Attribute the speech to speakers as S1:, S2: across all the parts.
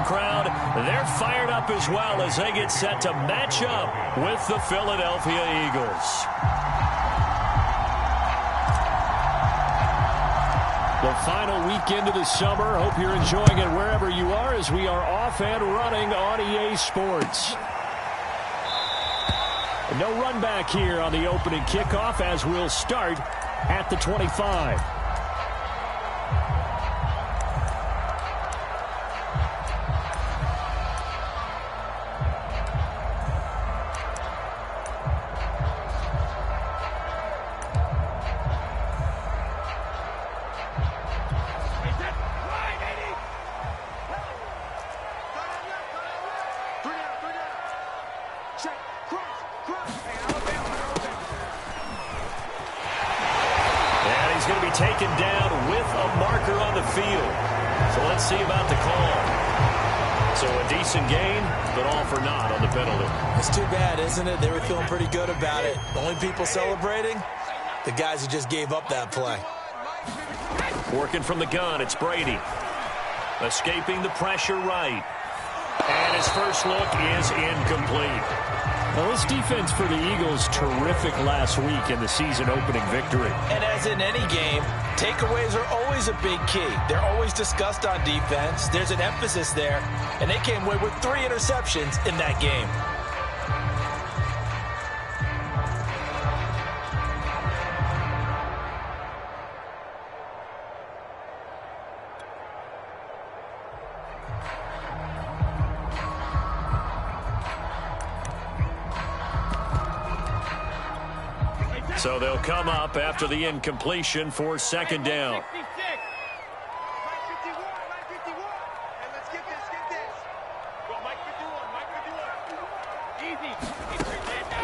S1: crowd, they're fired up as well as they get set to match up with the Philadelphia Eagles. The final weekend of the summer. Hope you're enjoying it wherever you are as we are off and running on EA Sports. No run back here on the opening kickoff as we'll start at the 25.
S2: Taken down with a marker on the field. So let's see about the call. So a decent gain, but all for naught on the penalty.
S3: It's too bad, isn't it? They were feeling pretty good about it. The only people celebrating, the guys who just gave up that play.
S1: Working from the gun, it's Brady. Escaping the pressure right. And his first look is incomplete. Well, this defense for the Eagles, terrific last week in the season-opening victory.
S3: And as in any game, takeaways are always a big key. They're always discussed on defense. There's an emphasis there, and they came away with 3 interceptions in that game.
S1: So they'll come up after the incompletion for second down.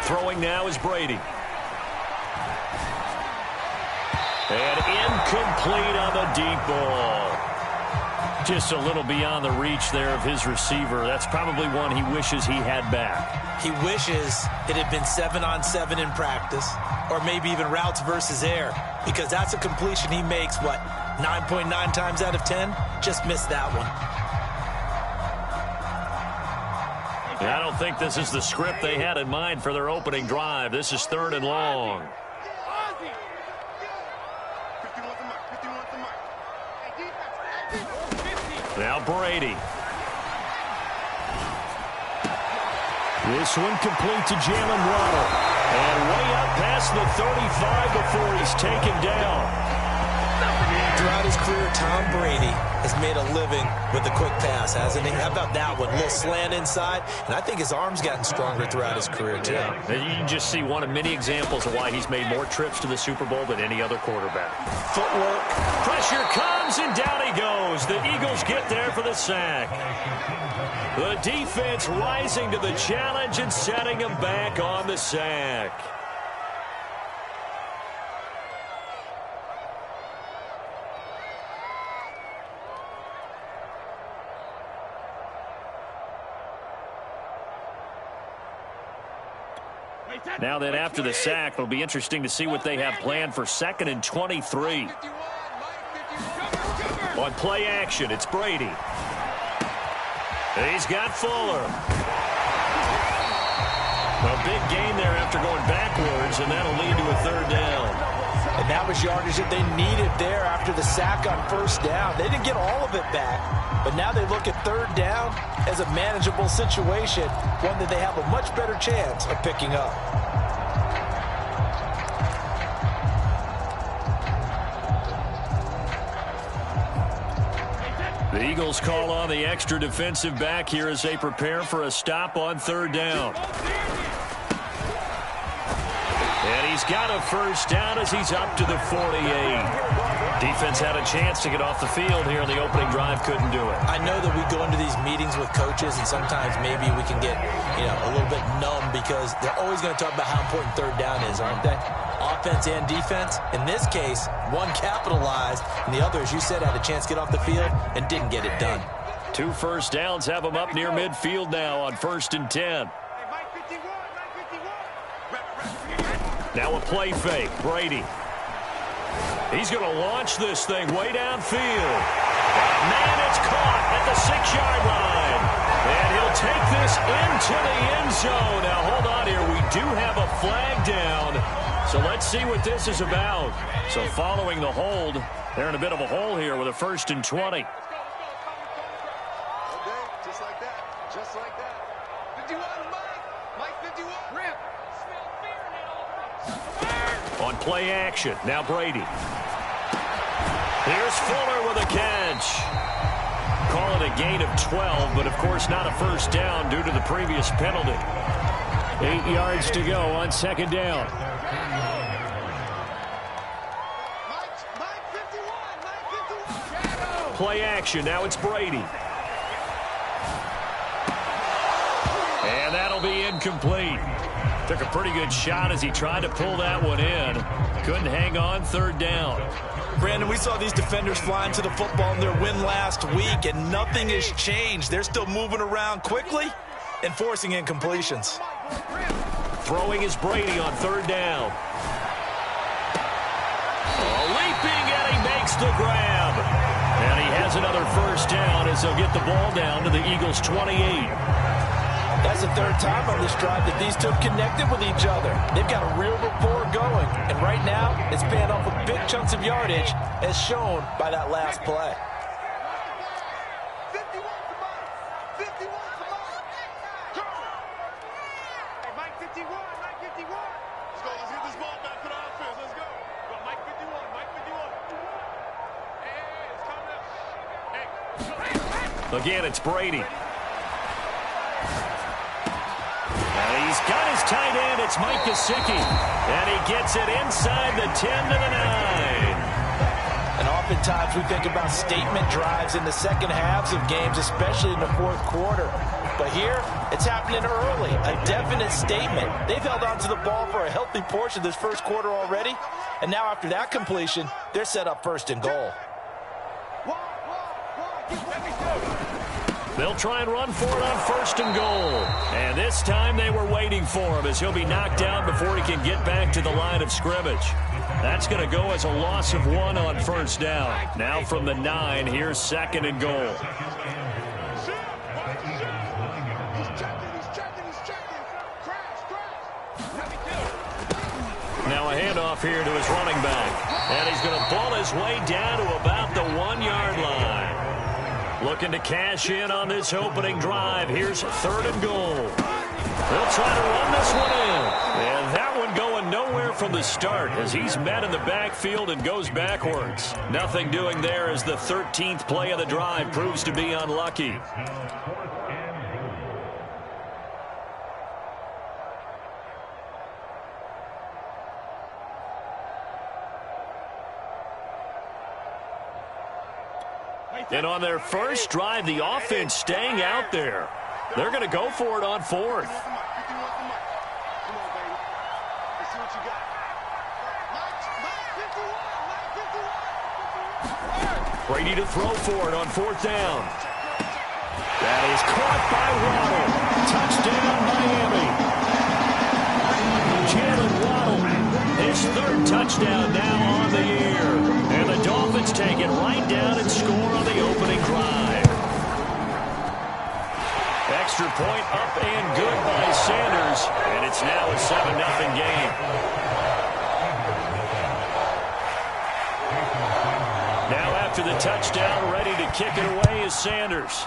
S1: Throwing now is Brady. And incomplete on the deep ball. Just a little beyond the reach there of his receiver. That's probably one he wishes he had back.
S3: He wishes it had been 7-on-7 in practice, or maybe even routes versus air, because that's a completion he makes, what, 9.9 times out of 10? Just missed that one.
S1: I don't think this is the script they had in mind for their opening drive. This is 3rd and long. Now Brady. This one complete to Jalen Waddle. And way up past the 35 before he's taken down.
S3: Throughout his career, Tom Brady has made a living with the quick pass, hasn't he? How about that one? A little slant inside, and I think his arm's gotten stronger throughout his career, too.
S1: Yeah. You can just see one of many examples of why he's made more trips to the Super Bowl than any other quarterback.
S3: Footwork.
S1: Pressure comes, and down he goes. The Eagles get there for the sack. The defense rising to the challenge and setting him back on the sack. Now then, after the sack, it'll be interesting to see what they have planned for 2nd and 23. On play action, it's Brady. He's got Fuller. A big gain there after going backwards, and that'll lead to a 3rd down.
S3: And that was yardage that they needed there after the sack on 1st down. They didn't get all of it back, but now they look at 3rd down as a manageable situation, one that they have a much better chance of picking up.
S1: The Eagles call on the extra defensive back here as they prepare for a stop on 3rd down. And he's got a 1st down as he's up to the 48. Defense had a chance to get off the field here in the opening drive, couldn't do it.
S3: I know that we go into these meetings with coaches, and sometimes maybe we can get, a little bit numb because they're always going to talk about how important 3rd down is, aren't they? Offense and defense. In this case, one capitalized, and the other, as you said, had a chance to get off the field and didn't get it done.
S1: 2 first downs have them up near midfield now on 1st and 10. Now a play fake. Brady. He's going to launch this thing way downfield. Man, it's caught at the 6-yard line. zone. Now, hold on here. We do have a flag down. So let's see what this is about. So following the hold, they're in a bit of a hole here with a 1st and 20.
S4: Okay, just like that. Just like that. 51, Mike 51. Rip.
S1: On play action, now Brady. Here's Fuller with a catch. Call it a gain of 12, but of course not a first down due to the previous penalty. 8 yards to go on 2nd down. Play action, now it's Brady. And that'll be incomplete. Took a pretty good shot as he tried to pull that one in. Couldn't hang on, 3rd down.
S3: Brandon, we saw these defenders flying to the football in their win last week, and nothing has changed. They're still moving around quickly and forcing incompletions.
S1: Throwing is Brady on 3rd down. Leaping, and he makes the grab. And he has another first down as they'll get the ball down to the Eagles' 28.
S3: That's the 3rd time on this drive that these two have connected with each other. They've got a real rapport going. And right now, it's paying off with big chunks of yardage, as shown by that last play.
S4: 51 to Mike. 51 to Mike. Hey, Mike 51. Mike 51. Let's go. Let's get this ball back to the offense. Let's go. Go, Mike 51. Mike 51. Hey, it's coming up. Hey.
S1: Again, it's Brady. And he's got his tight end. It's Mike Gesicki. And he gets it inside the 10 to the 9.
S3: And oftentimes we think about statement drives in the second halves of games, especially in the 4th quarter. But here, it's happening early. A definite statement. They've held on to the ball for a healthy portion of this 1st quarter already. And now after that completion, they're set up 1st and goal.
S1: They'll try and run for it on 1st and goal. And this time they were waiting for him as he'll be knocked down before he can get back to the line of scrimmage. That's going to go as a loss of 1 on 1st down. Now from the 9, here's 2nd and goal. Now a handoff here to his running back. And he's going to ball his way down to about the 1-yard line. Looking to cash in on this opening drive. Here's 3rd and goal. They'll try to run this one in. And that one going nowhere from the start as he's met in the backfield and goes backwards. Nothing doing there as the 13th play of the drive proves to be unlucky. And on their first drive, the offense staying out there. They're going to go for it on 4th. Brady to throw for it on 4th down. That is caught by Waddle. Touchdown, Miami. Jalen Waddle, his 3rd touchdown now on the year. And the Dolphins take it right down and score on the opening drive. Extra point up and good by Sanders. And it's now a 7-0 game. Now after the touchdown, ready to kick it away is Sanders.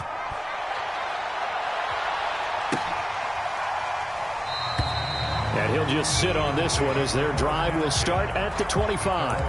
S1: And he'll just sit on this one as their drive will start at the 25.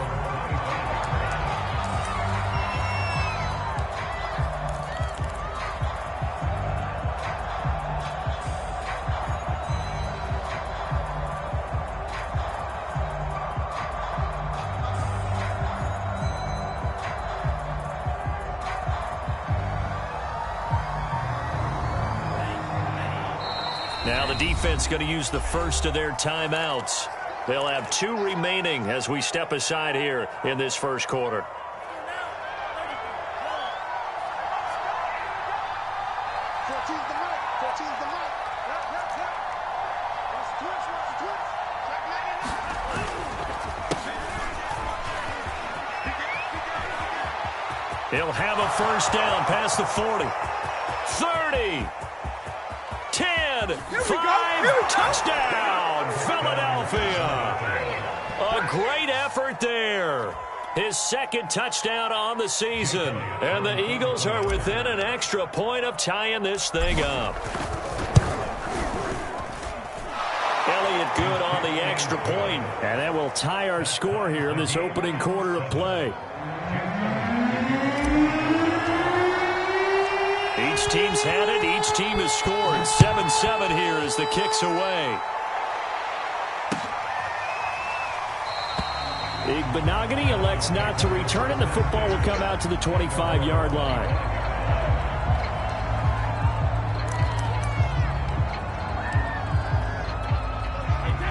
S1: Now the defense going to use the first of their timeouts. They'll have 2 remaining as we step aside here in this 1st quarter. He'll have a first down past the 40. 30. 10. again. 5, touchdown, Philadelphia. A great effort there. His second touchdown on the season. And the Eagles are within an extra point of tying this thing up. Elliott good on the extra point.
S2: And that will tie our score here in this opening quarter of play.
S1: Each team's had it. Each team has scored. 7-7 here as the kick's away.
S2: Benogany elects not to return, and the football will come out to the 25-yard line.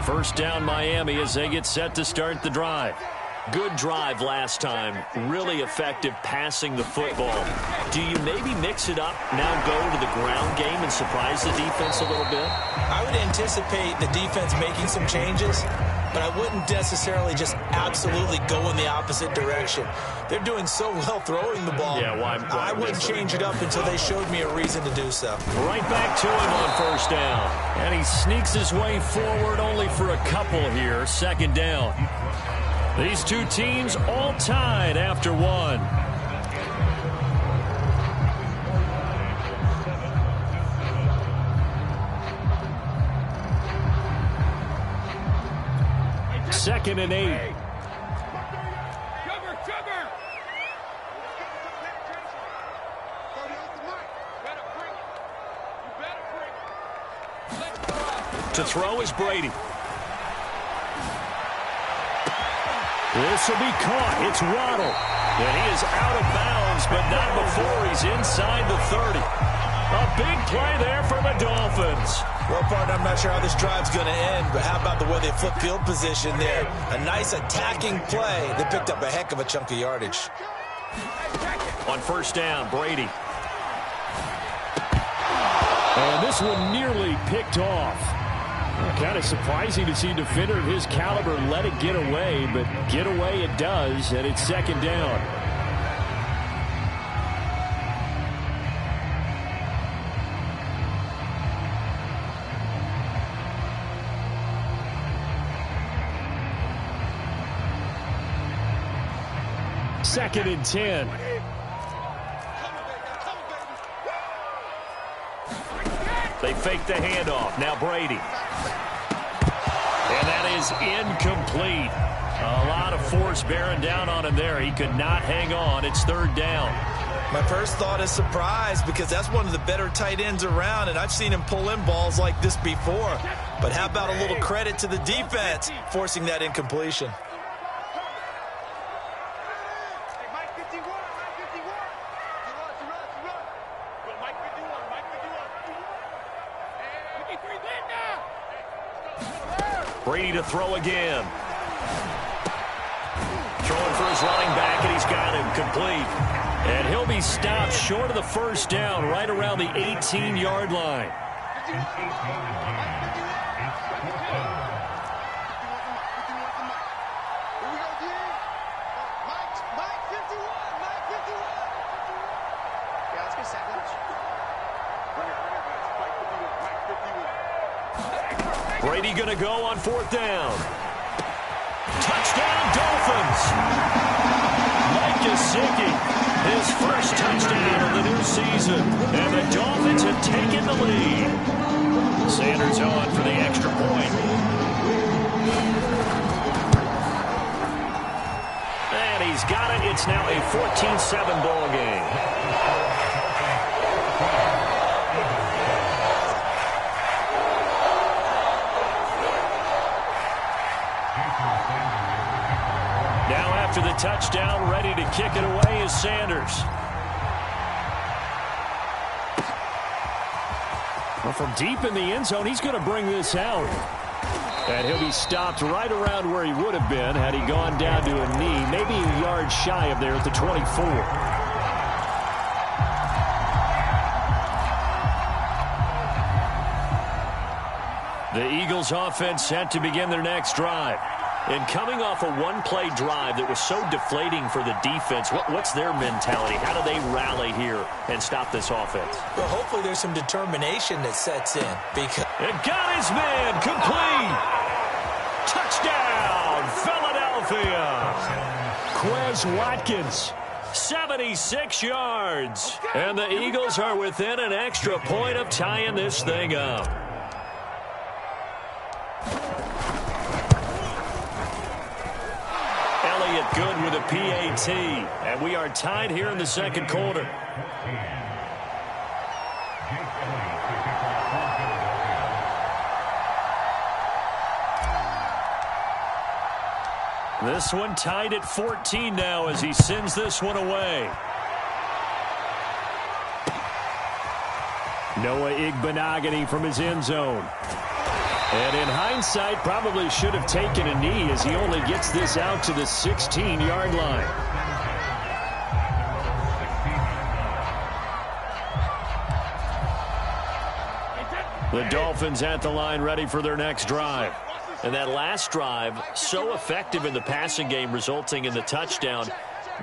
S1: First down Miami as they get set to start the drive. Good drive last time. Really effective passing the football. Do you maybe mix it up, now go to the ground game and surprise the defense a little bit?
S3: I would anticipate the defense making some changes, but I wouldn't necessarily just absolutely go in the opposite direction. They're doing so well throwing the ball.
S1: Yeah, why
S3: I wouldn't change it up until they showed me a reason to do so.
S1: Right back to him on first down.
S2: And he sneaks his way forward only for a couple here. Second down.
S1: These two teams all tied after one.
S2: Second and 8.
S1: To throw is Brady.
S2: This will be caught. It's Waddle.
S1: And he is out of bounds, but not before he's inside the 30. A big play there for the Dolphins.
S3: Well, partner, I'm not sure how this drive's going to end, but how about the way they flip field position there? A nice attacking play. They picked up a heck of a chunk of yardage.
S1: On first down, Brady.
S2: And this one nearly picked off. Kind of surprising to see a defender of his caliber let it get away, but get away it does, and it's second down. Second and 10.
S1: They fake the handoff. Now Brady. And that is incomplete. A lot of force bearing down on him there. He could not hang on. It's third down.
S3: My first thought is surprise, because that's one of the better tight ends around, and I've seen him pull in balls like this before. But how about a little credit to the defense forcing that incompletion?
S1: Brady to throw again. Throwing for his running back, and he's got him complete. And he'll be stopped short of the first down right around the 18-yard line. Brady going to go on fourth down. Touchdown, Dolphins. Mike Gesicki, his first touchdown of the new season. And the Dolphins have taken the lead. Sanders on for the extra point. And he's got it. It's now a 14-7 ball game. Now after the touchdown, ready to kick it away is Sanders.
S2: Well, from deep in the end zone, he's going to bring this out. And he'll be stopped right around where he would have been had he gone down to a knee, maybe a yard shy of there at the 24.
S1: The Eagles offense set to begin their next drive. And coming off a one-play drive that was so deflating for the defense, what's their mentality? How do they rally here and stop this offense?
S3: Well, hopefully there's some determination that sets in.
S1: And got his man complete. Touchdown, Philadelphia.
S2: Quez Watkins.
S1: 76 yards. And the Eagles are within an extra point of tying this thing up. Elliott good with a PAT. And we are tied here in the second quarter. This one tied at 14 now as he sends this one away.
S2: Noah Igbenogany from his end zone. And in hindsight, probably should have taken a knee as he only gets this out to the 16-yard line. The Dolphins at the line ready for their next drive.
S1: And that last drive, so effective in the passing game, resulting in the touchdown.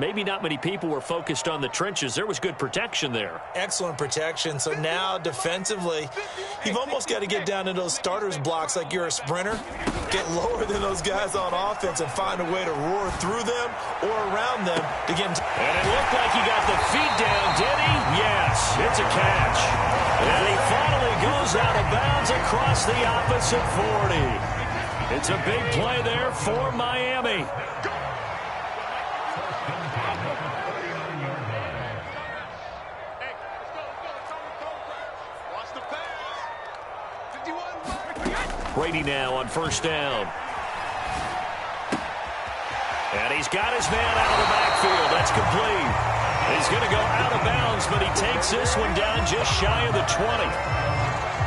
S1: Maybe not many people were focused on the trenches. There was good protection there.
S3: Excellent protection. So now defensively, you've almost got to get down to those starters blocks like you're a sprinter. Get lower than those guys on offense and find a way to roar through them or around them to get into.
S1: And it looked like he got the feet down, did he? Yes, it's a catch. And he finally goes out of bounds across the opposite 40. It's a big play there for Miami. Brady now on first down. And he's got his man out of the backfield. That's complete. He's going to go out of bounds, but he takes this one down just shy of the 20.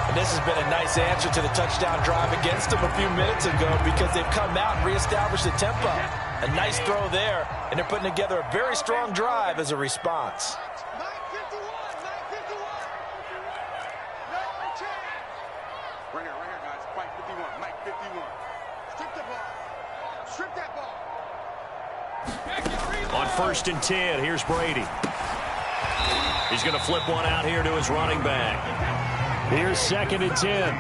S3: And this has been a nice answer to the touchdown drive against them a few minutes ago because they've come out and reestablished the tempo. A nice throw there, and they're putting together a very strong drive as a response.
S4: Right here, guys. Mike 51, Mike 51. Strip the ball. Strip that ball.
S1: On 1st and 10, here's Brady. He's going to flip one out here to his running back.
S2: Here's 2nd and 10.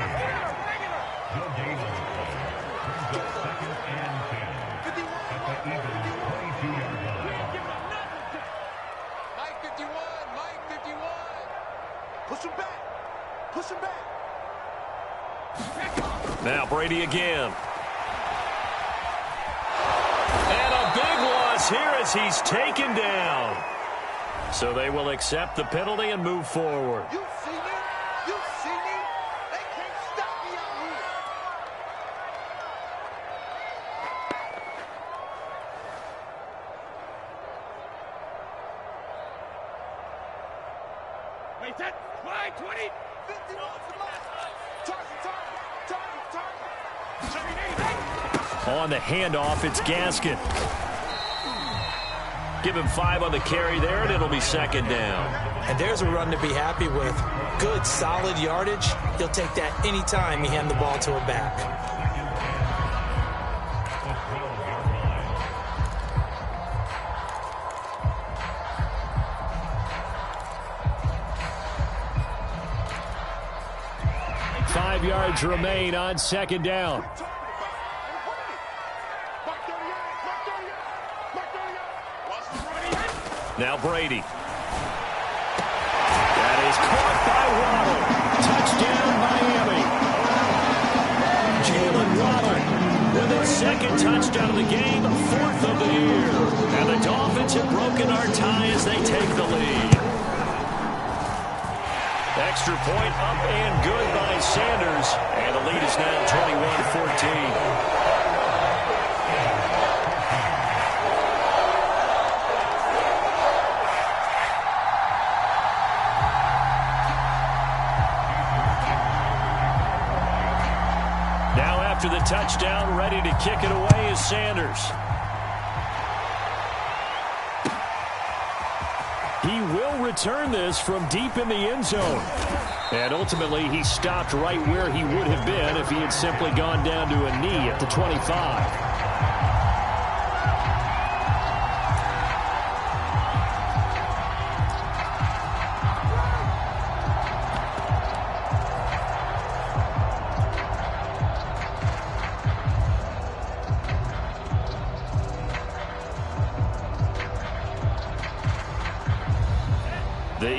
S4: Mike 51, Mike 51. Push him back. Push him back.
S1: Now Brady again. And a big loss here as he's taken down. So they will accept the penalty and move forward.
S4: You see me? You see me? They can't stop me out here. Wait, that fly 20. 51.
S2: On the handoff, it's Gaskin.
S1: Give him 5 on the carry there, and it'll be 2nd down.
S3: And there's a run to be happy with. Good, solid yardage. He'll take that anytime you hand the ball to a back.
S2: Five yards remain on 2nd down.
S1: Now Brady. That is caught by Waddle. Touchdown, Miami. Jalen Waddle with his 2nd touchdown of the game, 4th of the year. And the Dolphins have broken our tie as they take the lead. Extra point up and good by Sanders. And the lead is now 21-14. After the touchdown, ready to kick it away is Sanders.
S2: He will return this from deep in the end zone. And ultimately, he stopped right where he would have been if he had simply gone down to a knee at the 25.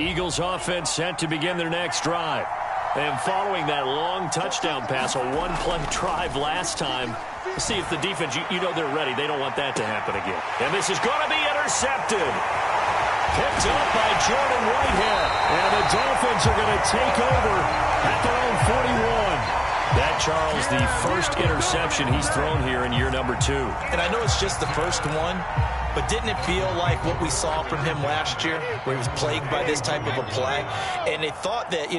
S2: Eagles offense set to begin their next drive. And following that long touchdown pass, a one-play drive last time, see if the defense, you know they're ready. They don't want that to happen again. And this is going to be intercepted. Picked up by Jordan Whitehead. And the Dolphins are going to take over at their own 41. That, Charles, the first interception he's thrown here in year number 2.
S3: And I know it's just the first one, but didn't it feel like what we saw from him last year, where he was plagued by this type of a play? And they thought that,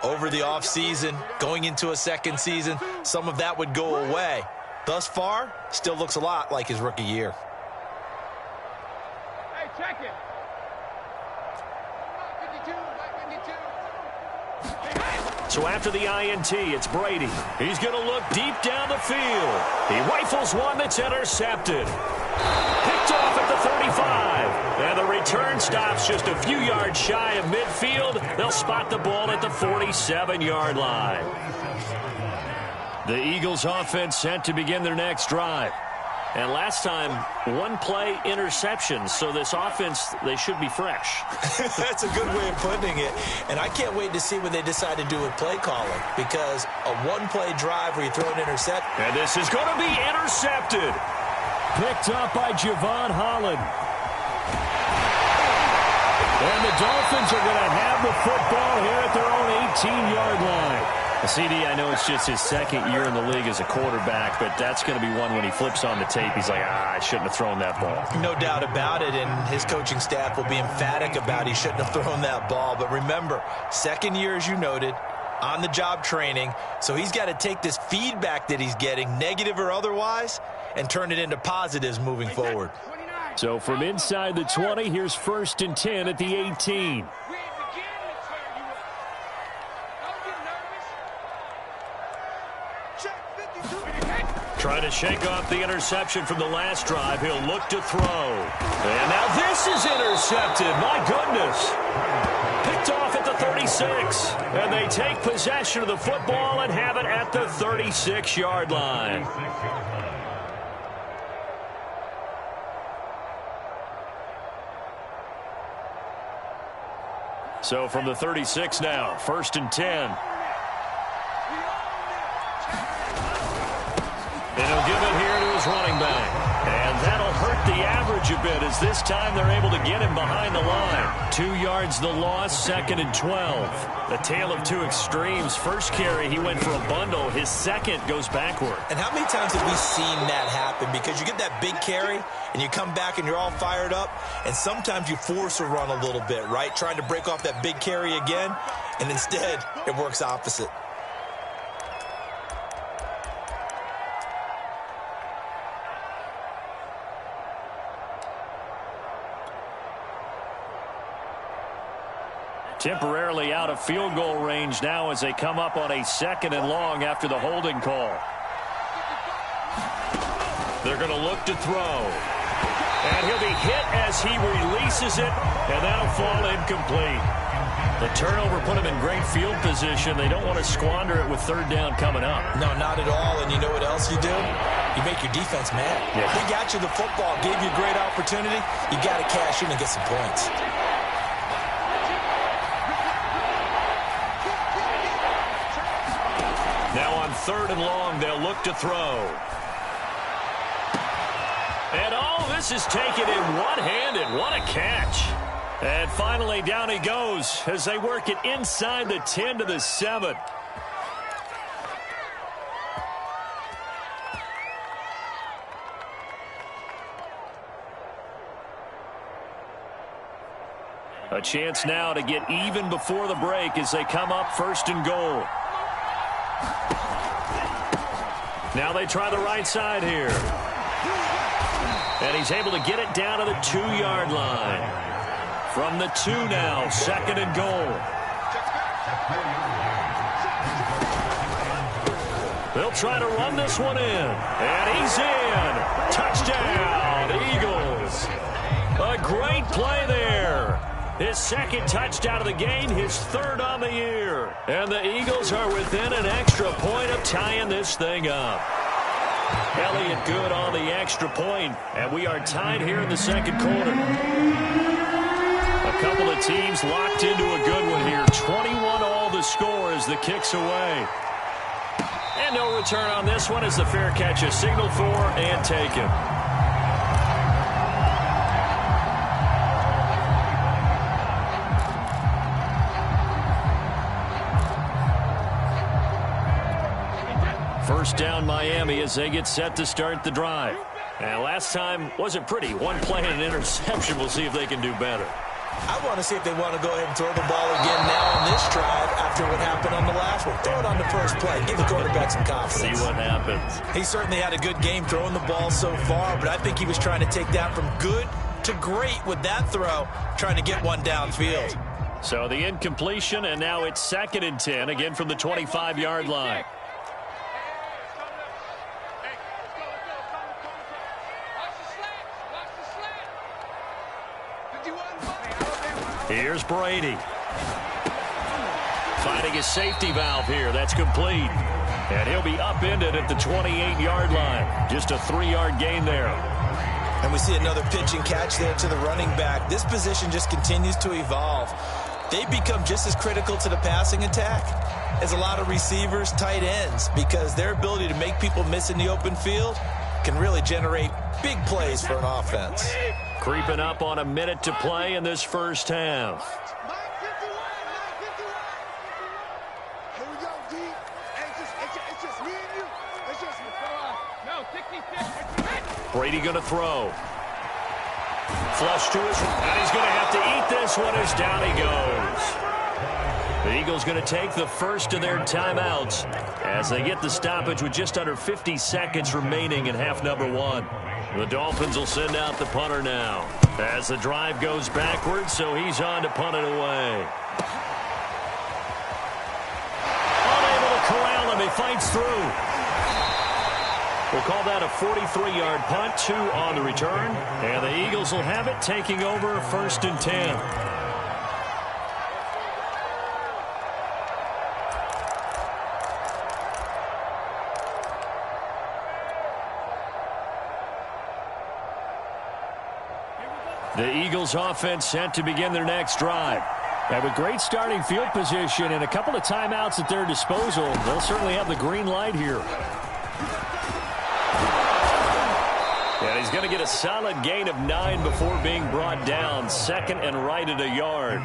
S3: over the offseason, going into a second season, some of that would go away. Thus far, still looks a lot like his rookie year.
S4: Hey, check it. 52.
S1: So after the INT, it's Brady. He's going to look deep down the field. He rifles one that's intercepted. Picked off at the 35. And the return stops just a few yards shy of midfield. They'll spot the ball at the 47-yard line. The Eagles offense set to begin their next drive. And last time, one-play interception. So this offense, they should be fresh.
S3: That's a good way of putting it. And I can't wait to see what they decide to do with play calling. Because a one-play drive where you throw an intercept.
S1: And this is going to be intercepted.
S2: Picked up by Javon Holland. And the Dolphins are going to have the football here at their own 18-yard line. CD, I know it's just his second year in the league as a quarterback, but that's going to be one when he flips on the tape. He's like, I shouldn't have thrown that ball.
S3: No doubt about it, and his coaching staff will be emphatic about he shouldn't have thrown that ball. But remember, second year, as you noted, on-the-job training, so he's got to take this feedback that he's getting, negative or otherwise, and turn it into positives moving forward.
S2: So from inside the 20, here's 1st and 10 at the 18.
S1: Trying to shake off the interception from the last drive. He'll look to throw. And now this is intercepted. My goodness. Picked off at the 36. And they take possession of the football and have it at the 36-yard line. So from the 36 now, 1st and 10. And he'll give it here to his running back. And that'll hurt the average a bit as this time they're able to get him behind the line. 2 yards the loss, 2nd and 12. The tale of two extremes. First carry, he went for a bundle. His second goes backward.
S3: And how many times have we seen that happen? Because you get that big carry, and you come back and you're all fired up, and sometimes you force a run a little bit, right? Trying to break off that big carry again, and instead it works opposite.
S1: Temporarily out of field goal range now as they come up on a 2nd and long after the holding call. They're going to look to throw. And he'll be hit as he releases it, and that'll fall incomplete. The turnover put him in great field position. They don't want to squander it with 3rd down coming up.
S3: No, not at all. And you know what else you do? You make your defense mad.
S1: Yeah.
S3: They got you the football, gave you a great opportunity. You got to cash in and get some points.
S1: Now on 3rd and long, they'll look to throw. And all this is taken in one-handed. What a catch. And finally, down he goes as they work it inside the 10 to the 7. A chance now to get even before the break as they come up 1st and goal. Now they try the right side here. And he's able to get it down to the 2-yard line. From the 2 now, 2nd and goal. They'll try to run this one in. And he's in. Touchdown, Eagles. A great play there. His 2nd touchdown of the game, his 3rd on the year. And the Eagles are within an extra point of tying this thing up. Elliott good on the extra point, and we are tied here in the 2nd quarter. A A couple of teams locked into a good one here. 21-all the score as the kick's away. And no return on this one as the fair catch is signaled for and taken. First down Miami as they get set to start the drive. And last time wasn't pretty. One play and an interception. We'll see if they can do better.
S3: I want to see if they want to go ahead and throw the ball again now on this drive after what happened on the last one. Throw it on the first play. Give the quarterback some confidence.
S1: See what happens.
S3: He certainly had a good game throwing the ball so far, but I think he was trying to take that from good to great with that throw, trying to get one downfield.
S1: So the incompletion, and now it's 2nd and 10, again from the 25-yard line. Here's Brady. Finding his safety valve here. That's complete. And he'll be upended at the 28-yard line. Just a 3-yard gain there.
S3: And we see another pitch and catch there to the running back. This position just continues to evolve. They become just as critical to the passing attack as a lot of receivers, tight ends, because their ability to make people miss in the open field can really generate big plays for an offense.
S1: Creeping up on a minute to play in this first half.
S4: Here we go, D. It's just me and you. It's just me. No, 66.
S1: Brady going to throw. Flush to his, and he's going to have to eat this one as down he goes. The Eagles going to take the first of their timeouts as they get the stoppage with just under 50 seconds remaining in half number 1. The Dolphins will send out the punter now as the drive goes backwards, so he's on to punt it away. Unable to corral him. He fights through. We'll call that a 43-yard punt, 2 on the return, and the Eagles will have it, taking over 1st and 10. The Eagles offense set to begin their next drive.
S2: Have a great starting field position and a couple of timeouts at their disposal. They'll certainly have the green light here.
S1: And he's going to get a solid gain of 9 before being brought down. 2nd and right at a yard.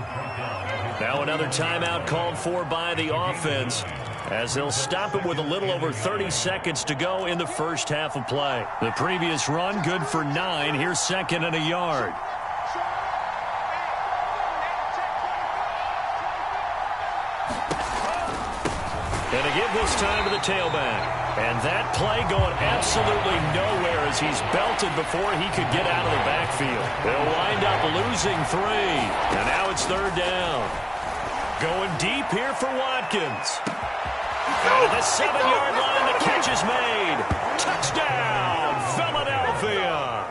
S1: Now another timeout called for by the offense as they'll stop it with a little over 30 seconds to go in the first half of play. The previous run good for 9. Here's 2nd and a yard. And to give this time to the tailback. And that play going absolutely nowhere as he's belted before he could get out of the backfield. They'll wind up losing 3. And now it's 3rd down. Going deep here for Watkins. And at the 7-yard line, the catch is made. Touchdown, Philadelphia.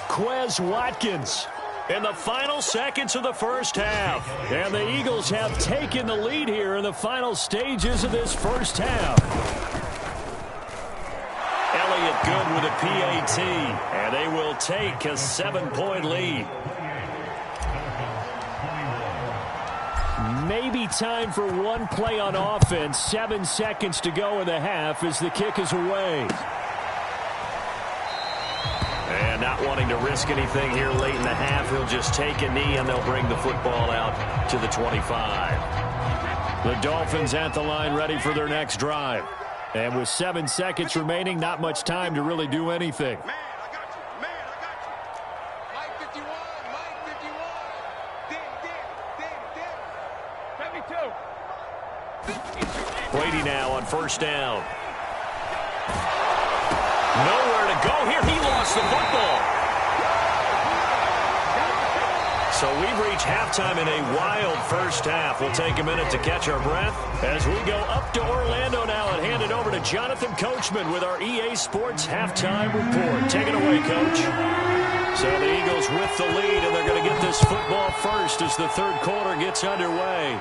S2: Quez Watkins.
S1: In the final seconds of the first half.
S2: And the Eagles have taken the lead here in the final stages of this first half.
S1: Elliott good with a PAT. And they will take a 7-point lead.
S2: Maybe time for one play on offense. 7 seconds to go in the half as the kick is away.
S1: And not wanting to risk anything here late in the half, he'll just take a knee and they'll bring the football out to the 25.
S2: The Dolphins at the line ready for their next drive. And with 7 seconds remaining, not much time to really do anything.
S4: Man, I got you. Man, I got you. Mike 51. Mike 51. 72.
S1: Brady now on first down. Nowhere to go here. He lost the football. So we've reached halftime in a wild first half. We'll take a minute to catch our breath as we go up to Orlando now and hand it over to Jonathan Coachman with our EA Sports Halftime Report. Take it away, Coach. So the Eagles with the lead, and they're going to get this football first as the third quarter gets underway.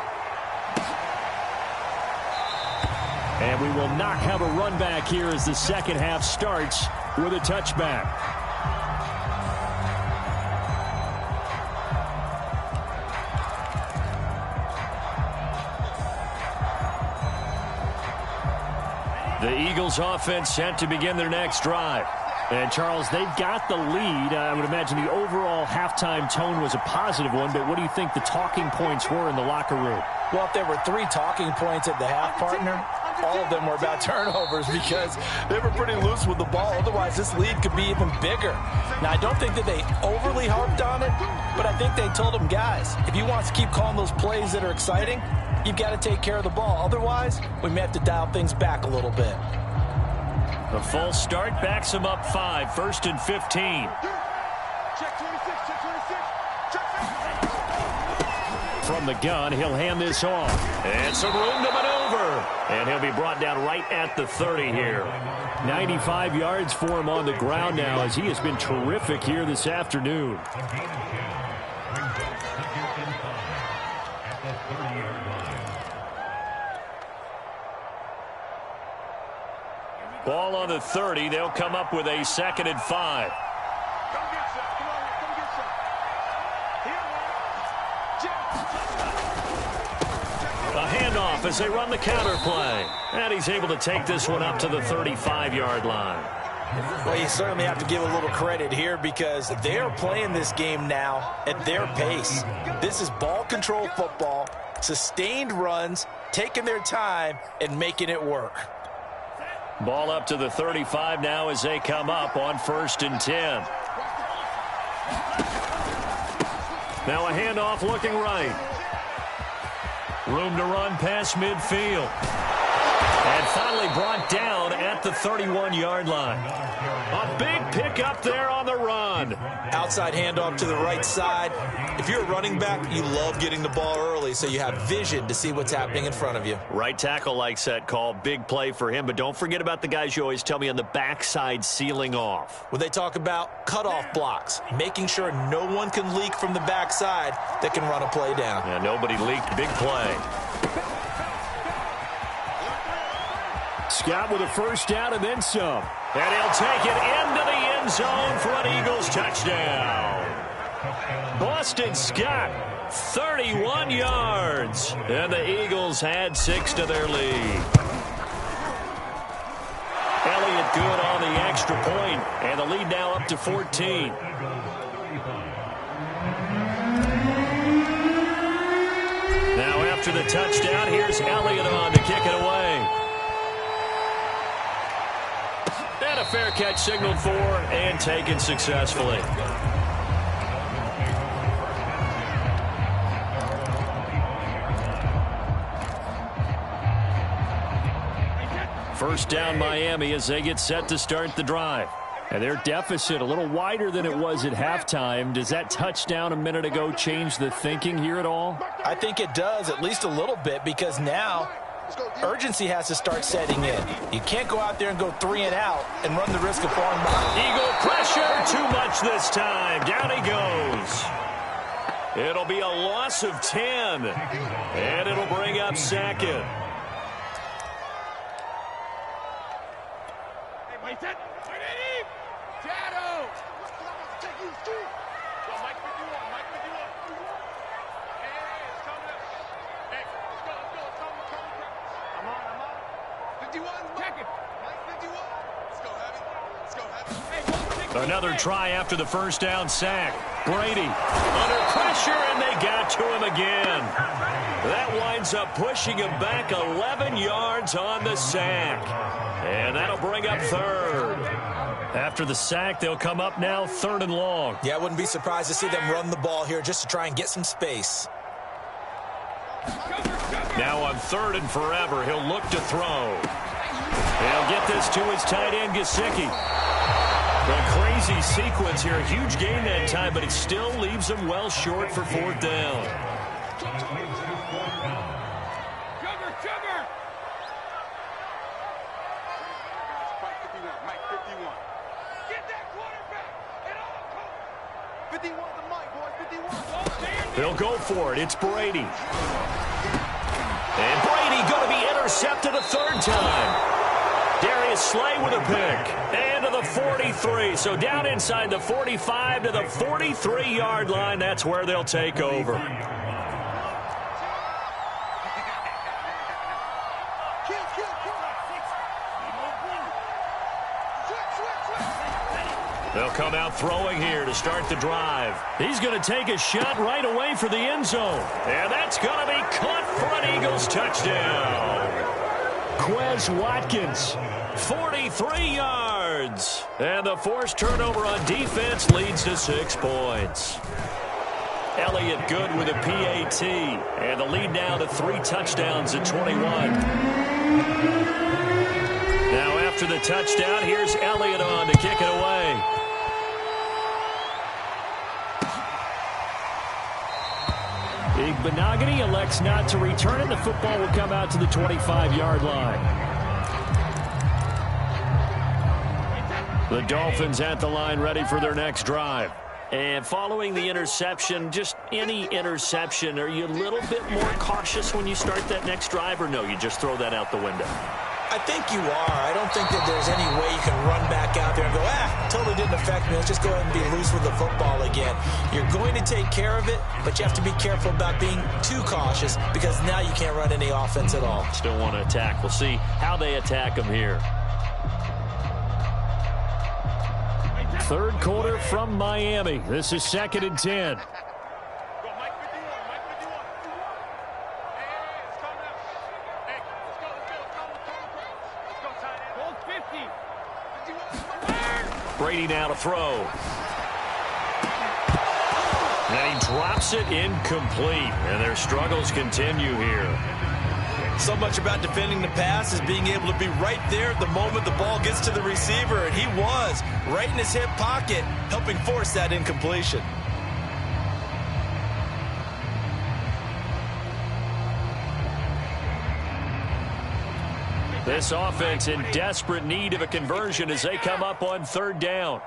S2: And we will not have a run back here as the second half starts with a touchback.
S1: The Eagles offense set to begin their next drive.
S2: And, Charles, they've got the lead. I would imagine the overall halftime tone was a positive one, but what do you think the talking points were in the locker room?
S3: Well, if there were 3 talking points at the half, partner, all of them were about turnovers because they were pretty loose with the ball. Otherwise, this lead could be even bigger. Now, I don't think that they overly harped on it, but I think they told them, guys, if you want to keep calling those plays that are exciting, you've got to take care of the ball. Otherwise, we may have to dial things back a little bit.
S1: The false start backs him up 5, 1st and 15.
S4: Check 26, check 26.
S2: From the gun, he'll hand this off.
S1: And some room to maneuver. And he'll be brought down right at the 30 here.
S2: 95 yards for him on the ground now as he has been terrific here this afternoon.
S1: Ball on the 30. They'll come up with a 2nd and 5.
S4: Come get some. Come on here. Come get some. Here,
S1: A handoff as they run the counter play. And he's able to take this one up to the 35-yard line.
S3: Well, you certainly have to give a little credit here because they're playing this game now at their pace. This is ball control football, sustained runs, taking their time, and making it work.
S1: Ball up to the 35 now as they come up on 1st and 10. Now a handoff looking right. Room to run past midfield. And finally brought down at the 31-yard line. A big pickup there on the run.
S3: Outside handoff to the right side. If you're a running back, you love getting the ball early so you have vision to see what's happening in front of you.
S1: Right tackle likes that call. Big play for him. But don't forget about the guys you always tell me on the backside sealing off.
S3: When they talk about cutoff blocks, making sure no one can leak from the backside that can run a play down.
S1: Yeah, nobody leaked. Big play.
S2: Scott with a first down and then some.
S1: And he'll take it into the end zone for an Eagles touchdown. Boston Scott, 31 yards. And the Eagles add 6 to their lead. Elliott good on the extra point, and the lead now up to 14. Now after the touchdown, here's Elliott on to kick it away. And a fair catch signaled for and taken successfully. First down Miami as they get set to start the drive.
S2: And their deficit a little wider than it was at halftime. Does that touchdown a minute ago change the thinking here at all?
S3: I think it does, at least a little bit, because now urgency has to start setting in. You can't go out there and go 3 and out and run the risk of falling behind.
S1: Eagle pressure, too much this time. Down he goes. It'll be a loss of 10. And it'll bring up 2nd. Another try after the first down sack. Brady under pressure, and they got to him again. That winds up pushing him back 11 yards on the sack. And that'll bring up 3rd. After the sack, they'll come up now 3rd and long.
S3: Yeah, I wouldn't be surprised to see them run the ball here just to try and get some space.
S1: Now on 3rd and forever, he'll look to throw. He'll get this to his tight end, Gesicki. A crazy sequence here. A huge gain that time, but it still leaves him well short for 4th down.
S4: Mike 51. Get that quarterback. Get all 51 the mic, boys. 51.
S1: They'll go for it. It's Brady. And Brady going to be intercepted a 3rd time. Darius Slay with a pick. And to the 43. So down inside the 45 to the 43-yard line. That's where they'll take over. They'll come out throwing here to start the drive. He's going to take a shot right away for the end zone. And that's going to be caught for an Eagles touchdown. Quez Watkins, 43 yards. And the forced turnover on defense leads to 6 points. Elliott Good with a PAT. And the lead now to 3 touchdowns at 21. Now after the touchdown, here's Elliott on to kick it away. Benogany elects not to return it. The football will come out to the 25-yard line. The Dolphins at the line ready for their next drive. And following the interception, just any interception, are you a little bit more cautious when you start that next drive, or no, you just throw that out the window?
S3: I think you are. I don't think that there's any way you can run back out there and go, totally didn't affect me. Let's just go ahead and be loose with the football again. You're going to take care of it, but you have to be careful about being too cautious because now you can't run any offense at all.
S1: Still want to attack. We'll see how they attack them here. Third quarter from Miami. This is 2nd and 10. Brady now to throw. And he drops it incomplete. And their struggles continue here.
S3: So much about defending the pass is being able to be right there at the moment the ball gets to the receiver. And he was right in his hip pocket, helping force that incompletion.
S1: This offense in desperate need of a conversion as they come up on 3rd down.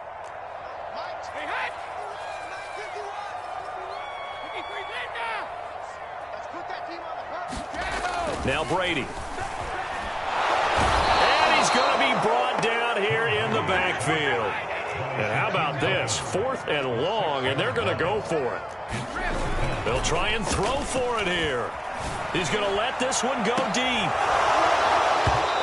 S1: Now Brady. And he's going to be brought down here in the backfield. And how about this? 4th and long, and they're going to go for it. They'll try and throw for it here. He's going to let this one go deep.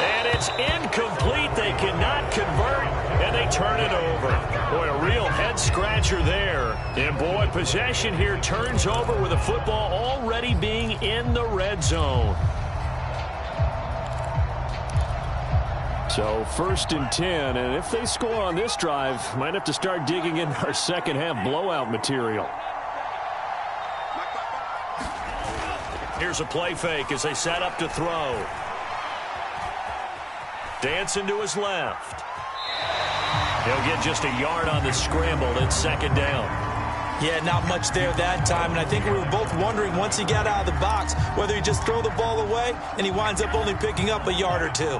S1: And it's incomplete. They cannot convert, and they turn it over. Boy, a real head-scratcher there. And, boy, possession here turns over with the football already being in the red zone. So 1st and 10, and if they score on this drive, might have to start digging in our second-half blowout material. Here's a play fake as they set up to throw. Dancing to his left. He'll get just a yard on the scramble. It's 2nd down.
S3: Yeah, not much there that time. And I think we were both wondering once he got out of the box whether he just throw the ball away and he winds up only picking up a yard or 2.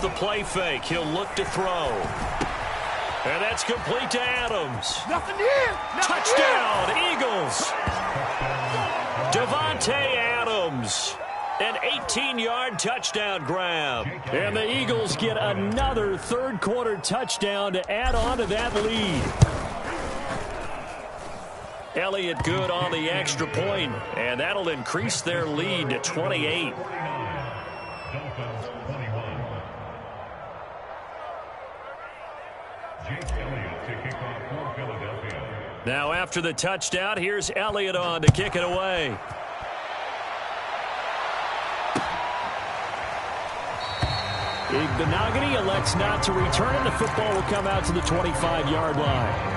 S1: The play fake. He'll look to throw. And that's complete to Adams.
S4: Nothing here.
S1: Touchdown, Eagles. Devontae Adams. An 18-yard touchdown grab. And the Eagles get another 3rd quarter touchdown to add on to that lead. Elliott Good on the extra point, and that'll increase their lead to 28. Now after the touchdown, here's Elliott on to kick it away. Benogany elects not to return it. The football will come out to the 25-yard line.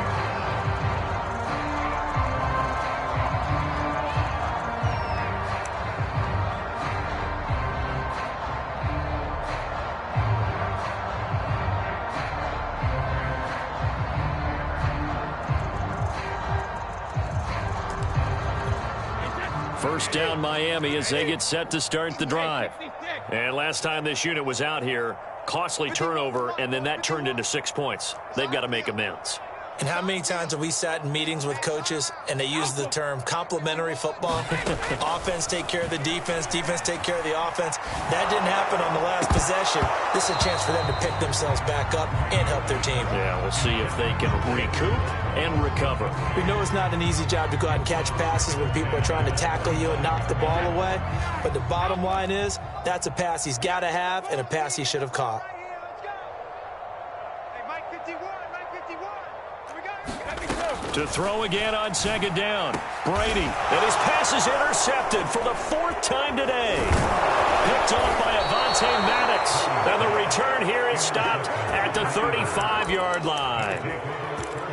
S1: First down Miami as they get set to start the drive. And last time this unit was out here, costly turnover, and then that turned into 6 points. They've got to make amends.
S3: And how many times have we sat in meetings with coaches and they use the term complementary football? Offense take care of the defense, defense take care of the offense. That didn't happen on the last possession. This is a chance for them to pick themselves back up and help their team.
S2: Yeah, we'll see if they can recoup and recover.
S3: We know it's not an easy job to go out and catch passes when people are trying to tackle you and knock the ball away. But the bottom line is that's a pass he's got to have and a pass he should have caught.
S2: To throw again on second down. Brady, and his pass is intercepted for the 4th time today. Picked off by Avonte Maddox. And the return here is stopped at the 35-yard line.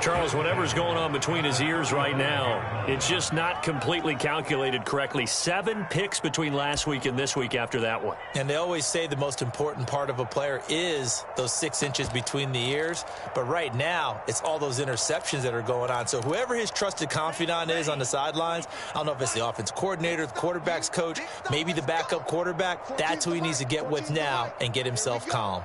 S2: Charles, whatever's going on between his ears right now, it's just not completely calculated correctly. 7 picks between last week and this week after that one.
S3: And they always say the most important part of a player is those 6 inches between the ears. But right now, it's all those interceptions that are going on. So whoever his trusted confidant is on the sidelines, I don't know if it's the offense coordinator, the quarterback's coach, maybe the backup quarterback, that's who he needs to get with now and get himself calm.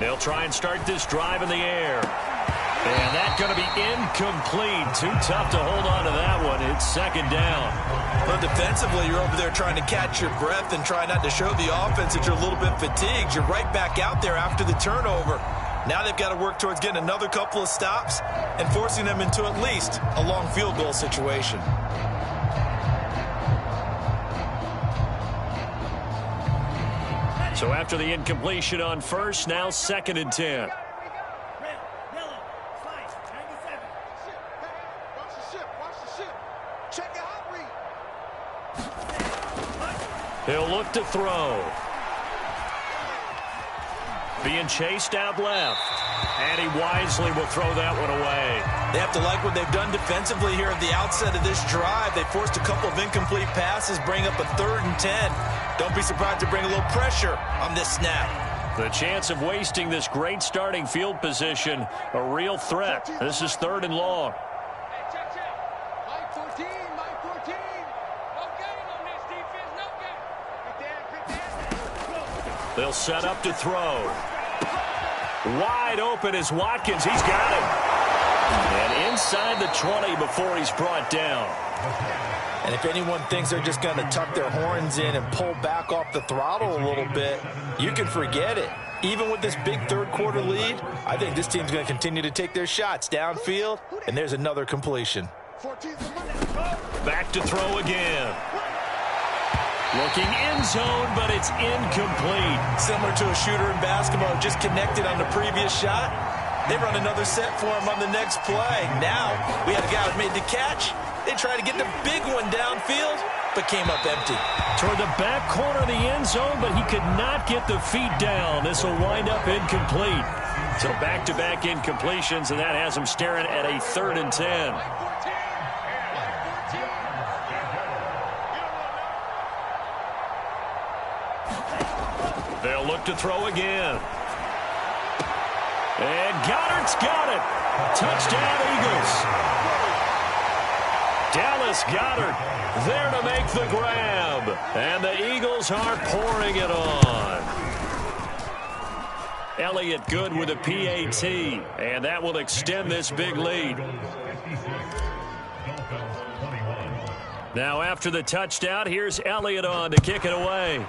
S2: They'll try and start this drive in the air. And that's going to be incomplete. Too tough to hold on to that one. It's second down.
S3: Well, defensively, you're over there trying to catch your breath and try not to show the offense that you're a little bit fatigued. You're right back out there after the turnover. Now they've got to work towards getting another couple of stops and forcing them into at least a long field goal situation.
S2: So after the incompletion on first, now 2nd and 10. He'll look to throw. Being chased out left. And he wisely will throw that one away.
S3: They have to like what they've done defensively here at the outset of this drive. They forced a couple of incomplete passes, bring up a 3rd and 10. Don't be surprised to bring a little pressure on this snap.
S2: The chance of wasting this great starting field position, a real threat. This is 3rd and long.
S4: Hey, check. Mike 14. No game on this defense, no game. Quick there.
S2: They'll set up to throw. Wide open is Watkins. He's got it. And inside the 20 before he's brought down.
S3: And if anyone thinks they're just going to tuck their horns in and pull back off the throttle a little bit, you can forget it. Even with this big 3rd quarter lead, I think this team's going to continue to take their shots downfield, and there's another completion.
S2: Back to throw again. Looking end zone, but it's incomplete.
S3: Similar to a shooter in basketball, just connected on the previous shot. They run another set for him on the next play. Now, we have a guy who made the catch. They tried to get the big one downfield, but came up empty.
S2: Toward the back corner of the end zone, but he could not get the feet down. This will wind up incomplete. So back-to-back incompletions, and that has him staring at a 3rd and 10. They'll look to throw again. And Goddard's got it. Touchdown, Eagles. Dallas Goedert there to make the grab. And the Eagles are pouring it on. Elliott good with a PAT. And that will extend this big lead. Now after the touchdown, here's Elliott on to kick it away.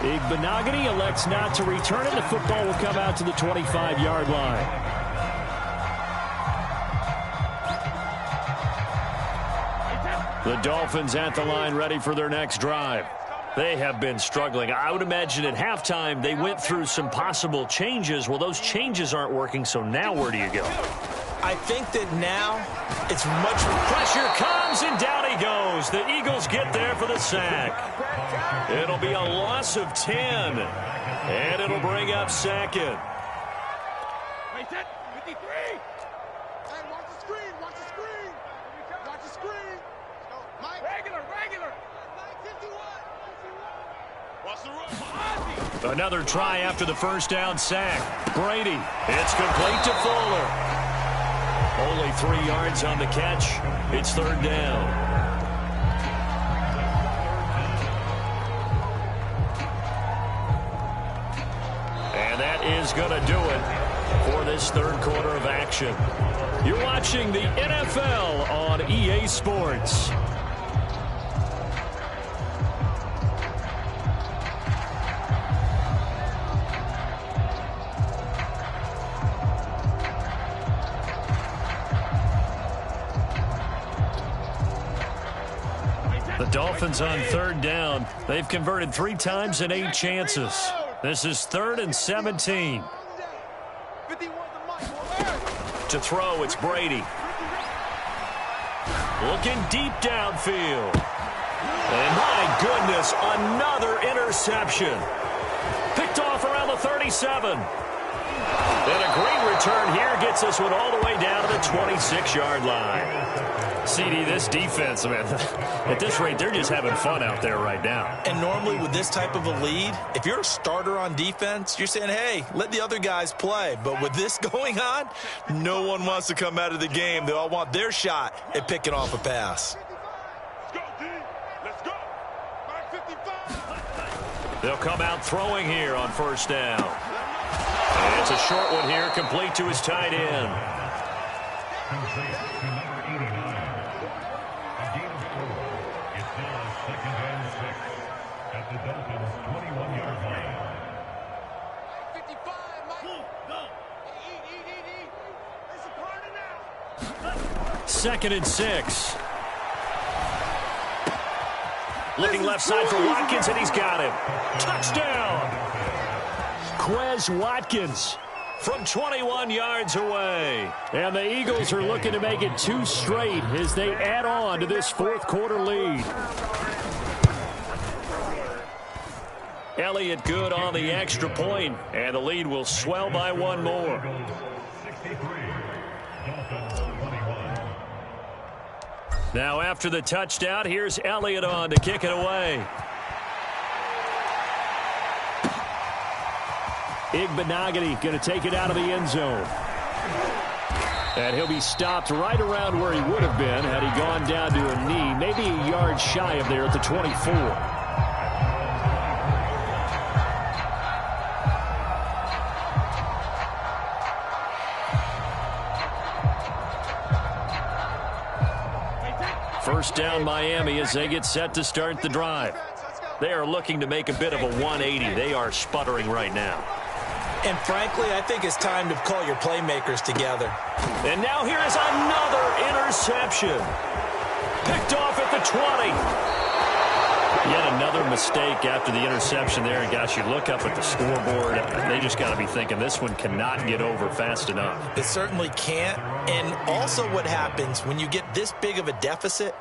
S2: Igbenogany elects not to return it. The football will come out to the 25-yard line. The Dolphins at the line ready for their next drive. They have been struggling. I would imagine at halftime they went through some possible changes. Well, those changes aren't working, so now where do you go?
S3: I think that now it's much
S2: pressure comes, and down he goes. The Eagles get there for the sack. It'll be a loss of 10, and it'll bring up 2nd.
S4: Wait, 53. Hey, watch the screen. Watch the screen. Mike. Regular. Mike 51. Watch the run.
S2: Another try after the first down sack. Brady. It's complete to Fuller. Only 3 yards on the catch. It's third down. And that is going to do it for this third quarter of action. You're watching the NFL on EA Sports. The Dolphins on third down. They've converted 3 times in 8 chances. This is 3rd and 17. To throw, it's Brady. Looking deep downfield. And my goodness, another interception. Picked off around the 37. And a great return here gets this one all the way down to the 26-yard line. CD, this defense, man, at this rate, they're just having fun out there right now.
S3: And normally with this type of a lead, if you're a starter on defense, you're saying, hey, let the other guys play. But with this going on, no one wants to come out of the game. They all want their shot at picking off a pass.
S4: Let's go. 55.
S2: They'll come out throwing here on first down. And it's a short one here, complete to his tight end. Second and 6. Looking left side for Watkins, and he's got him. Touchdown! Quez Watkins from 21 yards away. And the Eagles are looking to make it 2 straight as they add on to this fourth quarter lead. Elliott good on the extra point, and the lead will swell by 1 more. Now after the touchdown, here's Elliott on to kick it away. Igbenogany going to take it out of the end zone. And he'll be stopped right around where he would have been had he gone down to a knee, maybe a yard shy of there at the 24. First down Miami as they get set to start the drive. They are looking to make a bit of a 180. They are sputtering right now.
S3: And frankly, I think it's time to call your playmakers together.
S2: And now here is another interception. Picked off at the 20. Yet another mistake after the interception there. And gosh, you look up at the scoreboard, they just got to be thinking this one cannot get over fast enough.
S3: It certainly can't. And also what happens when you get this big of a deficit,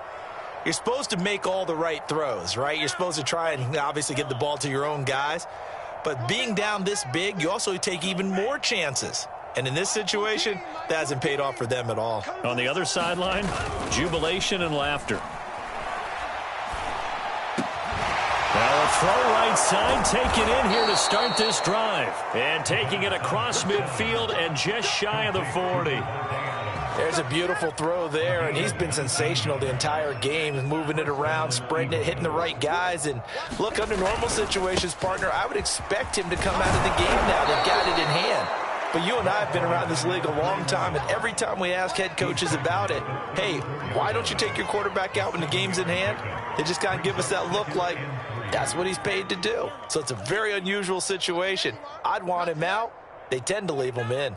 S3: you're supposed to make all the right throws, right? You're supposed to try and obviously get the ball to your own guys. But being down this big, you also take even more chances. And in this situation, that hasn't paid off for them at all.
S2: On the other sideline, jubilation and laughter. Now a throw right side, taken in here to start this drive. And taking it across midfield and just shy of the 40.
S3: There's a beautiful throw there, and he's been sensational the entire game, moving it around, spreading it, hitting the right guys. And look, under normal situations, partner, I would expect him to come out of the game now. They've got it in hand. But you and I have been around this league a long time, and every time we ask head coaches about it, hey, why don't you take your quarterback out when the game's in hand? They just kind of give us that look like that's what he's paid to do. So it's a very unusual situation. I'd want him out. They tend to leave him in.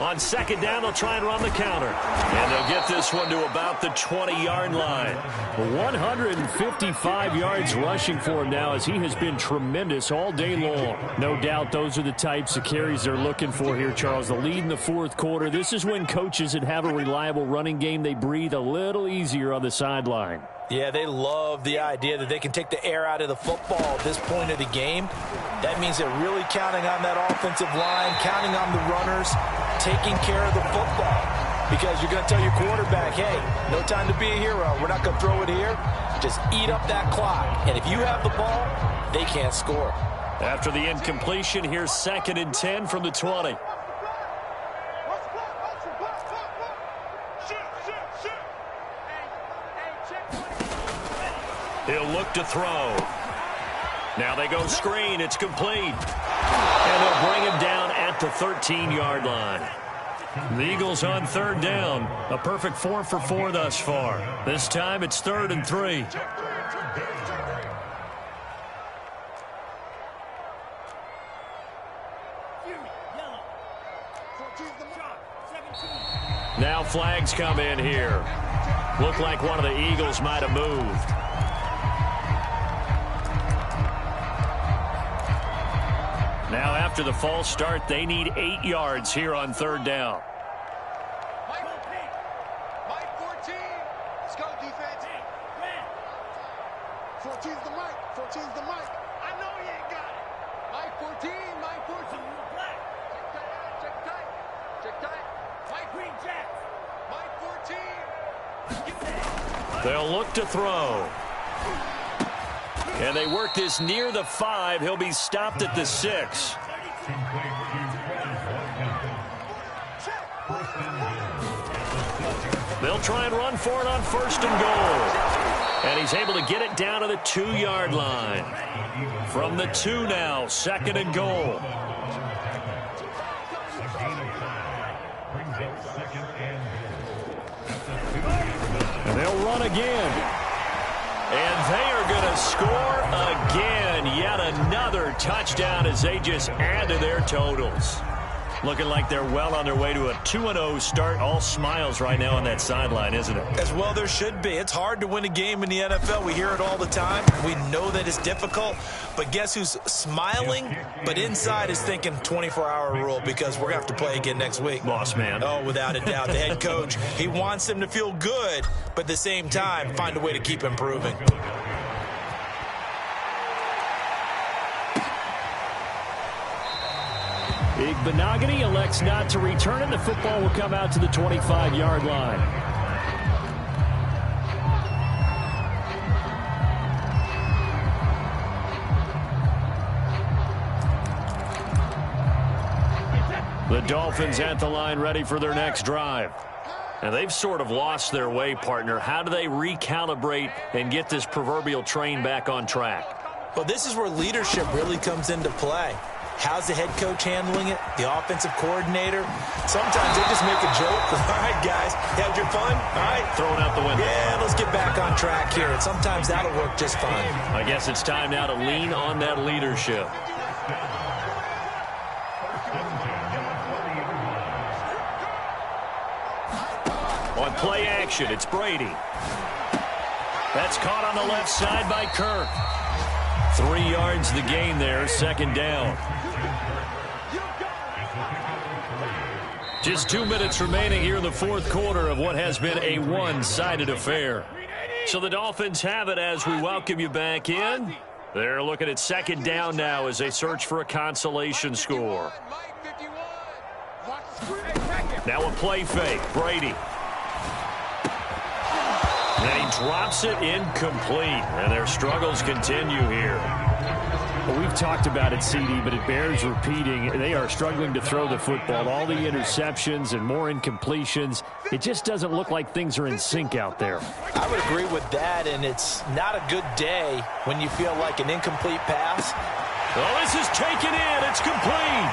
S2: On second down, they'll try and run the counter. And they'll get this one to about the 20-yard line. 155 yards rushing for him now as he has been tremendous all day long. No doubt those are the types of carries they're looking for here, Charles. The lead in the fourth quarter. This is when coaches that have a reliable running game, they breathe a little easier on the sideline.
S3: Yeah, they love the idea that they can take the air out of the football at this point of the game. That means they're really counting on that offensive line, counting on the runners, taking care of the football. Because you're going to tell your quarterback, hey, no time to be a hero. We're not going to throw it here. Just eat up that clock. And if you have the ball, they can't score.
S2: After the incompletion, here's second and 10 from the 20.
S1: He'll look to throw. Now they go screen. It's complete. And they'll bring him down at the 13-yard line. The Eagles on third down. A perfect 4 for 4 thus far. This time it's 3rd and 3. Now flags come in here. Looked like one of the Eagles might have moved. Now after the false start, they need 8 yards here on third down.
S4: Mike 14. Let's go, defense. 14's the mic. 14's the mic. I know he ain't got it. Mike 14. Mike 14. Check tight. Check tight. Mike Green Jack. Mike 14.
S1: They'll look to throw. And they work this near the 5. He'll be stopped at the 6. They'll try and run for it on 1st and goal. And he's able to get it down to the 2-yard line. From the 2 now, 2nd and goal. And they'll run again. And they are going to score again. Yet another touchdown as they just add to their totals. Looking like they're well on their way to a 2-0 start. All smiles right now on that sideline, isn't it?
S3: As well there should be. It's hard to win a game in the NFL. We hear it all the time. We know that it's difficult. But guess who's smiling, but inside is thinking 24-hour rule because we're going to have to play again next week.
S1: Boss man.
S3: Oh, without a doubt. The head coach, he wants them to feel good, but at the same time, find a way to keep improving.
S2: Benogany elects not to return it. The football will come out to the 25-yard line. The Dolphins at the line ready for their next drive. And they've sort of lost their way, partner. How do they recalibrate and get this proverbial train back on track?
S3: Well, this is where leadership really comes into play. How's the head coach handling it? The offensive coordinator? Sometimes they just make a joke. All right, guys, had your fun? All right.
S1: Throw it out the window.
S3: Yeah, let's get back on track here. And sometimes that'll work just fine.
S1: I guess it's time now to lean on that leadership. On play action, it's Brady. That's caught on the left side by Kirk. 3 yards the gain there, 2nd down. Just 2 minutes remaining here in the 4th quarter of what has been a one-sided affair. So the Dolphins have it as we welcome you back in. They're looking at 2nd down now as they search for a consolation score. Now a play fake, Brady. And he drops it incomplete, and their struggles continue here.
S2: Well, we've talked about it, CD, but it bears repeating. They are struggling to throw the football. All the interceptions and more incompletions. It just doesn't look like things are in sync out there.
S3: I would agree with that, and it's not a good day when you feel like an incomplete pass.
S1: Oh, this is taken in. It's complete.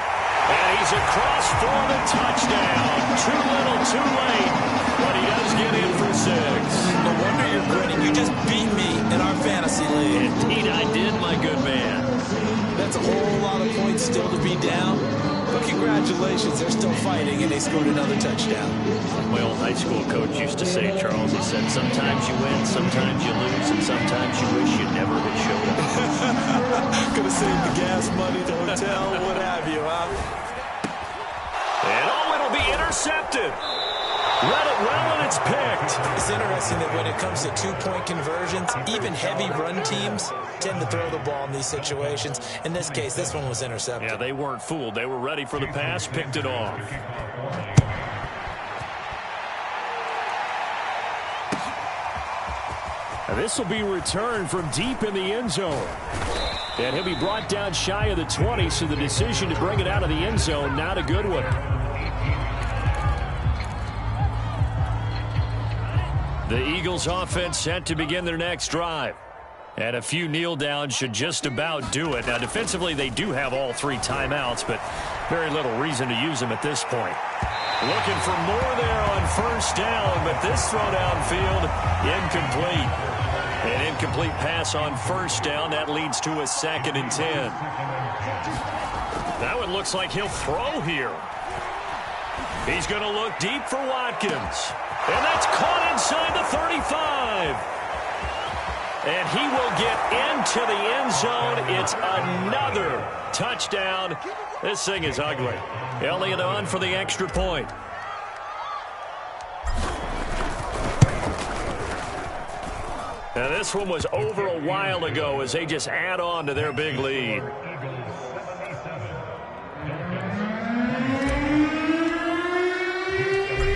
S1: And he's across for the touchdown. Too little, too late. But he does get in for 6.
S3: No wonder you're grinning. You just beat me in our fantasy league.
S1: Indeed, I did, my good man.
S3: That's a whole lot of points still to be down. But congratulations, they're still fighting, and they scored another touchdown.
S1: My old high school coach used to say, Charles, he said, sometimes you win, sometimes you lose, and sometimes you wish you never had showed up.
S3: Could have saved the gas money, the hotel, what have you, huh?
S1: And oh, it'll be intercepted. Read it well, and it's picked.
S3: It's interesting that when it comes to two-point conversions, even heavy run teams tend to throw the ball in these situations. In this case, this one was intercepted.
S1: Yeah, they weren't fooled. They were ready for the pass, picked it off.
S2: And this will be returned from deep in the end zone. And he'll be brought down shy of the 20, so the decision to bring it out of the end zone, not a good one. The Eagles offense set to begin their next drive.
S1: And a few kneel downs should just about do it. Now, defensively, they do have all 3 timeouts, but very little reason to use them at this point. Looking for more there on first down, but this throw downfield, incomplete. An incomplete pass on first down. That leads to a 2nd and 10. That one looks like he'll throw here. He's going to look deep for Watkins. And that's caught inside the 35. And he will get into the end zone. It's another touchdown. This thing is ugly. Elliott on for the extra point. Now this one was over a while ago as they just add on to their big lead.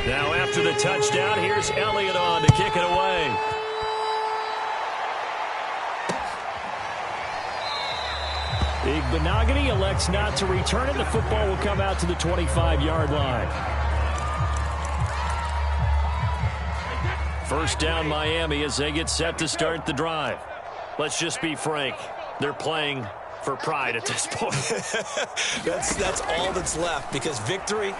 S1: Now after the touchdown, here's Elliott on to kick it away. Igbenogany elects not to return it. The football will come out to the 25-yard line. First down Miami as they get set to start the drive. Let's just be frank. They're playing for pride at this point.
S3: That's all that's left because victory,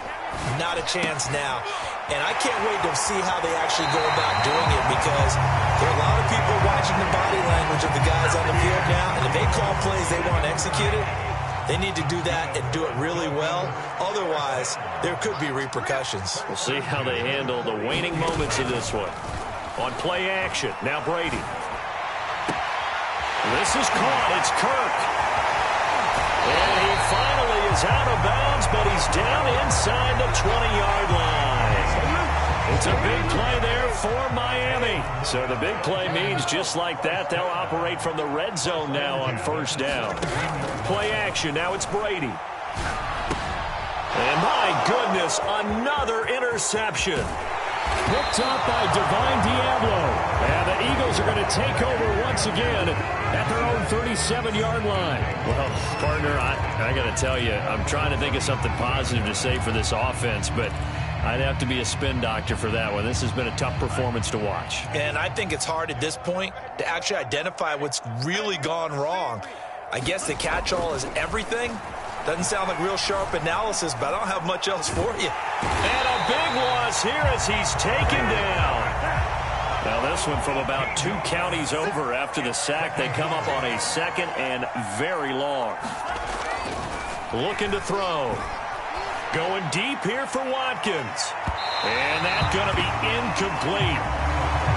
S3: not a chance now. And I can't wait to see how they actually go about doing it because there are a lot of people watching the body language of the guys on the field now. And if they call plays they want executed, they need to do that and do it really well. Otherwise, there could be repercussions.
S1: We'll see how they handle the waning moments of this one. On play action, now Brady. This is caught. It's Kirk. And he finally is out of bounds, but he's down inside the 20-yard line. It's a big play there for Miami. So the big play means just like that, they'll operate from the red zone now on first down. Play action. Now it's Brady. And my goodness, another interception. Picked up by Divine Diablo. And the Eagles are going to take over once again at their own 37-yard line. Well, partner, I got to tell you, I'm trying to think of something positive to say for this offense, but I'd have to be a spin doctor for that one. This has been a tough performance to watch.
S3: And I think it's hard at this point to actually identify what's really gone wrong. I guess the catch-all is everything. Doesn't sound like real sharp analysis, but I don't have much else for you.
S1: And a big loss here as he's taken down. Now this one from about 2 counties over after the sack. They come up on a 2nd and very long. Looking to throw. Going deep here for Watkins. And that's going to be incomplete.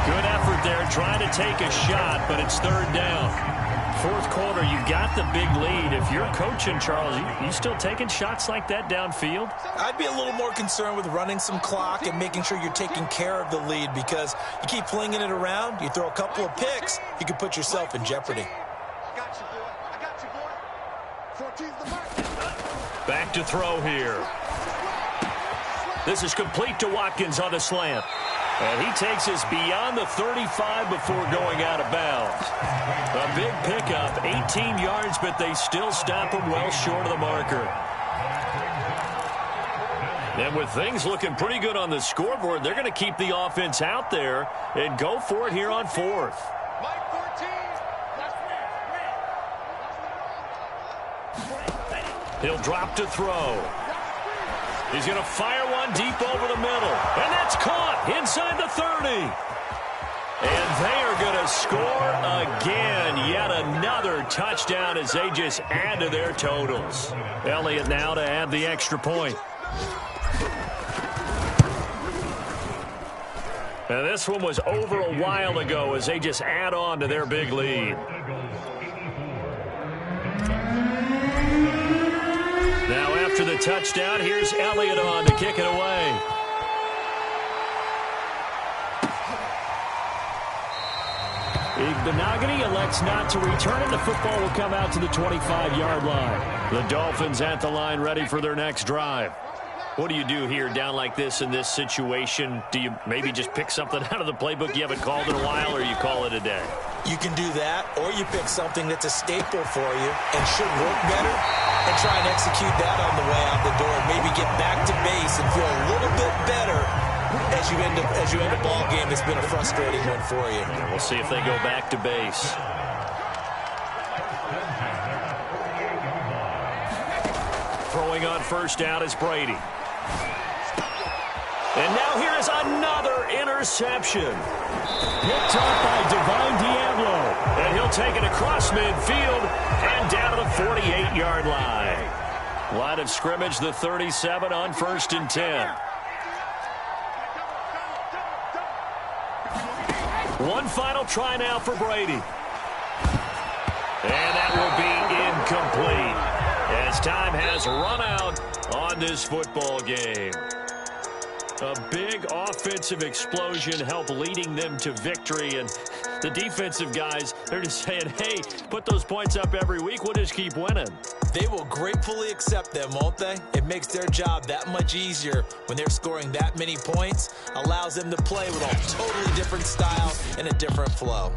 S1: Good effort there trying to take a shot, but it's 3rd down. 4th quarter, you got the big lead. If you're coaching, Charles, you still taking shots like that downfield?
S3: I'd be a little more concerned with running some clock and making sure you're taking care of the lead because you keep flinging it around, you throw a couple of picks, you can put yourself in jeopardy.
S1: Back to throw here. This is complete to Watkins on the slant. And he takes us beyond the 35 before going out of bounds. A big pickup, 18 yards, but they still stop him well short of the marker. And with things looking pretty good on the scoreboard, they're going to keep the offense out there and go for it here on 4th. He'll drop to throw. He's going to fire one deep over the middle. And that's caught inside the 30. And they are going to score again. Yet another touchdown as they just add to their totals. Elliott now to add the extra point. Now this one was over a while ago as they just add on to their big lead. Now after the touchdown, here's Elliott on to kick it away. Igbenogany elects not to return it. The football will come out to the 25-yard line. The Dolphins at the line ready for their next drive. What do you do here down like this in this situation? Do you maybe just pick something out of the playbook you haven't called in a while, or you call it a day?
S3: You can do that, or you pick something that's a staple for you and should work better and try and execute that on the way out the door and maybe get back to base and feel a little bit better as you end a ball game that's been a frustrating one for you.
S1: We'll see if they go back to base. Throwing on first down is Brady. And now here is another interception.
S2: Picked off by Divine Diablo.
S1: And he'll take it across midfield and down to the 48-yard line. Line of scrimmage, the 37 on 1st and 10. One final try now for Brady. And that will be incomplete as time has run out on this football game. A big offensive explosion helped leading them to victory. And the defensive guys, they're just saying, hey, put those points up every week. We'll just keep winning.
S3: They will gratefully accept them, won't they? It makes their job that much easier when they're scoring that many points. Allows them to play with a totally different style and a different flow.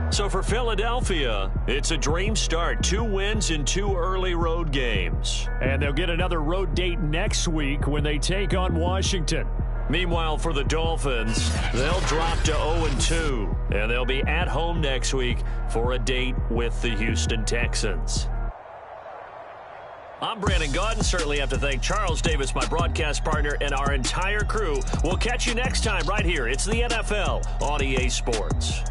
S1: So for Philadelphia, it's a dream start. 2 wins in 2 early road games.
S2: And they'll get another road date next week when they take on Washington.
S1: Meanwhile, for the Dolphins, they'll drop to 0-2, and they'll be at home next week for a date with the Houston Texans. I'm Brandon Gaudin. Certainly have to thank Charles Davis, my broadcast partner, and our entire crew. We'll catch you next time right here. It's the NFL on EA Sports.